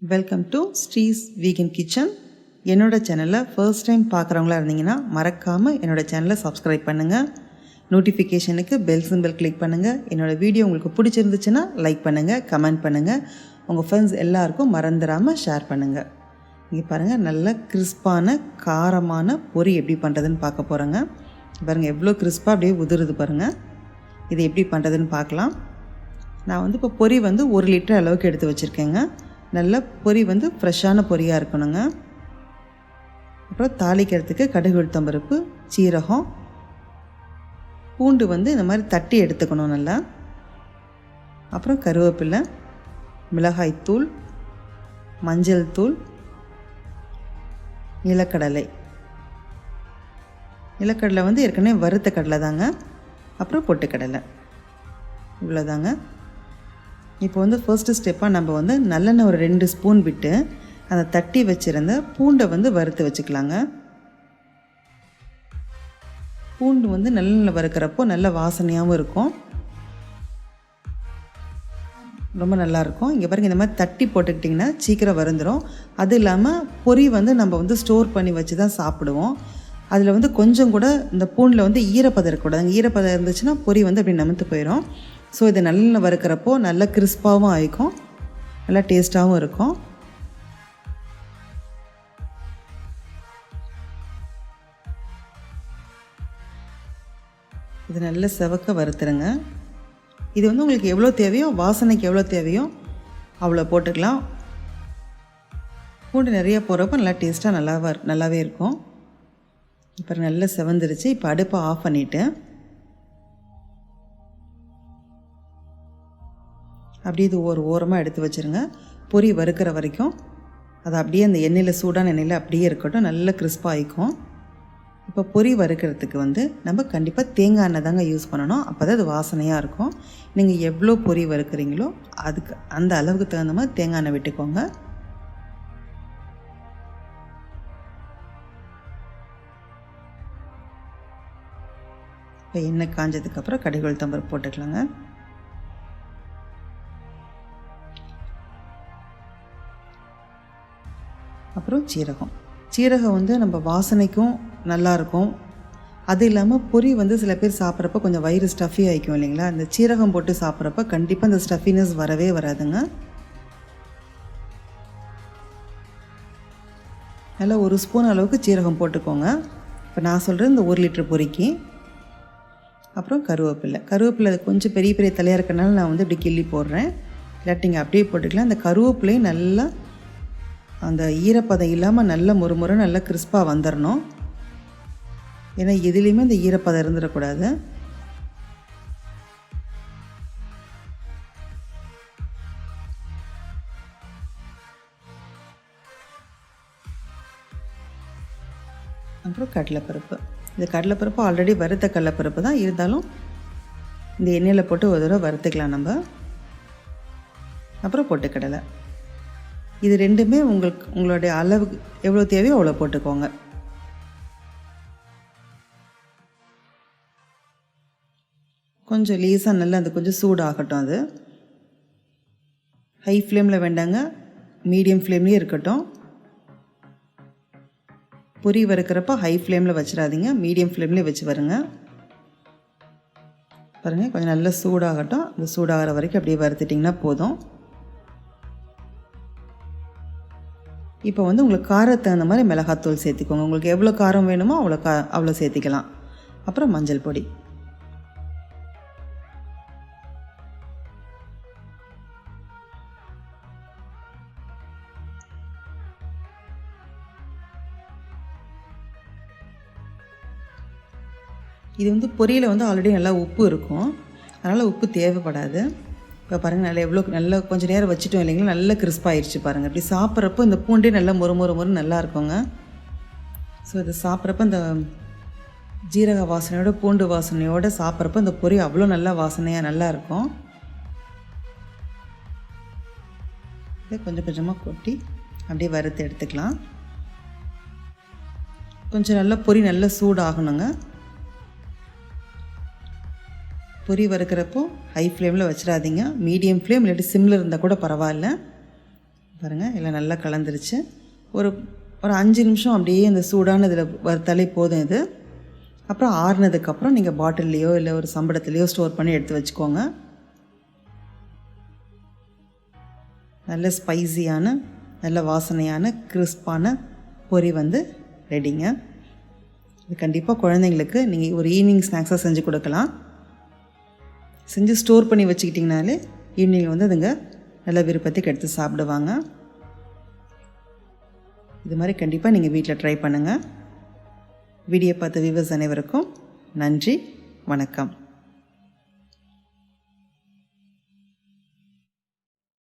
Welcome to ஸ்ரீஸ் vegan kitchen. என்னோடய சேனலில் first time பார்க்குறவங்களா இருந்தீங்கன்னா மறக்காமல் என்னோடய சேனலை சப்ஸ்கிரைப் பண்ணுங்கள். நோட்டிஃபிகேஷனுக்கு பெல் சிம்பிள் கிளிக் பண்ணுங்கள். என்னோடய வீடியோ உங்களுக்கு பிடிச்சிருந்துச்சுன்னா லைக் பண்ணுங்கள், கமெண்ட் பண்ணுங்கள். உங்கள் ஃப்ரெண்ட்ஸ் எல்லாருக்கும் மறந்துடாமல் ஷேர் பண்ணுங்கள். இங்கே பாருங்கள், நல்ல கிறிஸ்பான காரமான பொரி எப்படி பண்ணுறதுன்னு பார்க்க போகிறேங்க. பாருங்கள் எவ்வளோ கிறிஸ்பாக அப்படியே உதிருது பாருங்கள். இது எப்படி பண்ணுறதுன்னு பார்க்கலாம். நான் இப்போ பொரி 1 லிட்டர் அளவுக்கு எடுத்து வச்சுருக்கேங்க. நல்ல பொரி ஃப்ரெஷ்ஷான பொரியாக இருக்கணுங்க. அப்புறம் தாளிக்கிறதுக்கு கடுகு, உளுத்தம் பருப்பு, சீரகம், பூண்டு இந்த மாதிரி தட்டி எடுத்துக்கணும் நல்லா. அப்புறம் கருவேப்பிலை, மிளகாய்த்தூள், மஞ்சள் தூள், நிலக்கடலை. நிலக்கடலை ஏற்கனவே வறுத்த கடலை தாங்க. அப்புறம் பொட்டுக்கடலை. இவ்வளோதாங்க. இப்போ ஃபர்ஸ்ட்டு ஸ்டெப்பாக நம்ம நல்லெண்ணெய் ஒரு 2 ஸ்பூன் விட்டு அந்த தட்டி வச்சுருந்த பூண்டை வறுத்து வச்சுக்கலாங்க. பூண்டு நல்லெண்ணெய் வறுக்கிறப்போ நல்ல வாசனையாகவும் இருக்கும், ரொம்ப நல்லாயிருக்கும். இங்கே பாருங்கள், இந்த மாதிரி தட்டி போட்டுக்கிட்டிங்கன்னா சீக்கிரம் வறுந்துடும். அது இல்லாமல் பொரி நம்ம ஸ்டோர் பண்ணி வச்சு தான் சாப்பிடுவோம். அதில் கொஞ்சம் கூட இந்த பூண்டில் ஈரப்பதம் இருக்கக்கூடாது. ஈரப்பதம் இருந்துச்சுன்னா பொரி அப்படி நமுத்து போயிடும். ஸோ இதை நல்லெண்ணெய் வறுக்கிறப்போ நல்ல கிறிஸ்பாகவும் ஆகிக்கும், நல்லா டேஸ்ட்டாகவும் இருக்கும். இது நல்ல செவக்க வறுத்துருங்க. இது உங்களுக்கு எவ்வளோ தேவையோ, வாசனைக்கு எவ்வளோ தேவையோ அவ்வளோ போட்டுக்கலாம். பூண்டு நிறைய போடுறப்போ நல்லா டேஸ்ட்டாக நல்லாவே இருக்கும். இப்போ நல்லா செவந்துருச்சு. இப்போ அடுப்பை ஆஃப் பண்ணிவிட்டு அப்படியே இது ஒரு ஓரமாக எடுத்து வச்சுருங்க. பொரி வறுக்கிற வரைக்கும் அது அப்படியே அந்த எண்ணெயில், சூடான எண்ணெயில் அப்படியே இருக்கட்டும், நல்ல கிறிஸ்பாக ஆகிக்கும். இப்போ பொரி வறுக்கிறதுக்கு நம்ம கண்டிப்பாக தேங்காய் எண்ணெய் தாங்க யூஸ் பண்ணணும். அப்போ தான் அது வாசனையாக இருக்கும். நீங்கள் எவ்வளோ பொரி வறுக்கிறீங்களோ அதுக்கு அந்த அளவுக்கு தகுந்த மாதிரி தேங்காய் எண்ணெய் விட்டுக்கோங்க. இப்போ எண்ணெய் காஞ்சதுக்கப்புறம் கடுகு, உளுத்தம் பருப்பு போட்டுக்கலாங்க. அப்புறம் சீரகம் நம்ம வாசனைக்கும் நல்லாயிருக்கும். அது இல்லாமல் பொரி சில பேர் சாப்பிட்றப்ப கொஞ்சம் வயிறு ஸ்டஃபி ஆகிக்கும் இல்லைங்களா. இந்த சீரகம் போட்டு சாப்பிட்றப்ப கண்டிப்பாக அந்த ஸ்டஃபினஸ் வரவே வராதுங்க. நல்லா 1 ஸ்பூன் அளவுக்கு சீரகம் போட்டுக்கோங்க. இப்போ நான் சொல்கிறது இந்த 1 லிட்டர் பொரிக்கு. அப்புறம் கருவேப்பிலை கொஞ்சம் பெரிய பெரிய தலையாக இருக்கிறனால நான் இப்படி கிள்ளி போடுறேன். இல்லாட்டி நீங்கள் அப்படியே போட்டுக்கலாம். இந்த கருவேப்பிலையும் நல்லா அந்த ஈரப்பதம் இல்லாமல் நல்ல முறுமுறை நல்லா கிறிஸ்பாக வந்துடணும். ஏன்னா எதுலேயுமே இந்த ஈரப்பதம் இருந்துடக்கூடாது. அப்புறம் கடலைப்பருப்பு. இந்த கடலைப்பருப்பு ஆல்ரெடி வறுத்த கடலைப்பருப்பு தான், இருந்தாலும் இந்த எண்ணெயில் போட்டு ஒரு தடவை வறுத்துக்கலாம் நம்ம. அப்புறம் பொட்டுக்கடலை. இது ரெண்டுமே உங்களுடைய அளவுக்கு எவ்வளோ தேவையோ அவ்வளோ போட்டுக்கோங்க. கொஞ்சம் லேசாக நல்லா அது கொஞ்சம் சூடாகட்டும். அது ஹை ஃப்ளேமில் வேண்டாங்க, மீடியம் ஃப்ளேம்லேயே இருக்கட்டும். பொரி வறுக்கிறப்ப ஹை ஃப்ளேமில் வச்சிடாதீங்க, மீடியம் ஃப்ளேம்லேயே வச்சு வருங்க. பாருங்கள், கொஞ்சம் நல்லா சூடாகட்டும். அது சூடாகிற வரைக்கும் அப்படியே வறுத்துட்டிங்கன்னா போதும். இப்போ உங்களுக்கு காரத்துக்கு தகுந்த மாதிரி மிளகாத்தூள் சேர்த்துக்கோங்க. உங்களுக்கு எவ்வளோ காரம் வேணுமோ அவ்வளோ சேர்த்திக்கலாம். அப்புறம் மஞ்சள் பொடி. இது பொரியில் ஆல்ரெடி நல்லா உப்பு இருக்கும், அதனால் உப்பு தேவைப்படாது. இப்போ பாருங்கள், நல்லா கொஞ்சம் நேரம் வச்சுட்டோம் இல்லைங்களா, நல்லா கிறிஸ்பாகிடுச்சு பாருங்கள். இப்படி சாப்பிட்றப்போ இந்த பூண்டே நல்லா மொறு நல்லா இருக்குங்க. ஸோ இதை சாப்பிட்றப்ப இந்த ஜீரக வாசனையோட பூண்டு வாசனையோடு சாப்பிட்றப்ப இந்த பொரி அவ்வளோ நல்லா வாசனையாக நல்லா இருக்கும். இதை கொஞ்சம் கொஞ்சமாக கொட்டி அப்படியே வறுத்து எடுத்துக்கலாம். கொஞ்சம் நல்லா பொரி நல்லா சூடாகணுங்க. பொரி வறுக்கிறப்போ ஹை ஃப்ளேமில் வச்சிடாதீங்க, மீடியம் ஃப்ளேம் இல்லாட்டி சிம்மில் இருந்தால் கூட பரவாயில்ல. பாருங்கள் எல்லாம் நல்லா கலந்துருச்சு. ஒரு ஒரு 5 நிமிஷம் அப்படியே இந்த சூடான இதில் வறுத்தாலே போதும் இது. அப்புறம் ஆறுனதுக்கப்புறம் நீங்கள் பாட்டில்லையோ இல்லை ஒரு சம்பளத்துலேயோ ஸ்டோர் பண்ணி எடுத்து வச்சுக்கோங்க. நல்ல ஸ்பைஸியான நல்ல வாசனையான கிறிஸ்பான பொரி வந்து ரெடிங்க. இது கண்டிப்பாக குழந்தைங்களுக்கு நீங்கள் ஒரு ஈவினிங் ஸ்நாக்ஸாக செஞ்சு கொடுக்கலாம். செஞ்சு ஸ்டோர் பண்ணி வச்சுக்கிட்டிங்கனாலே ஈவினிங் வந்து அதுங்க நல்ல விருப்பத்துக்கு எடுத்து சாப்பிடுவாங்க. இது மாதிரி கண்டிப்பாக நீங்கள் வீட்டில் ட்ரை பண்ணுங்கள். வீடியோ பார்த்த வியூவர்ஸ் அனைவருக்கும் நன்றி, வணக்கம்.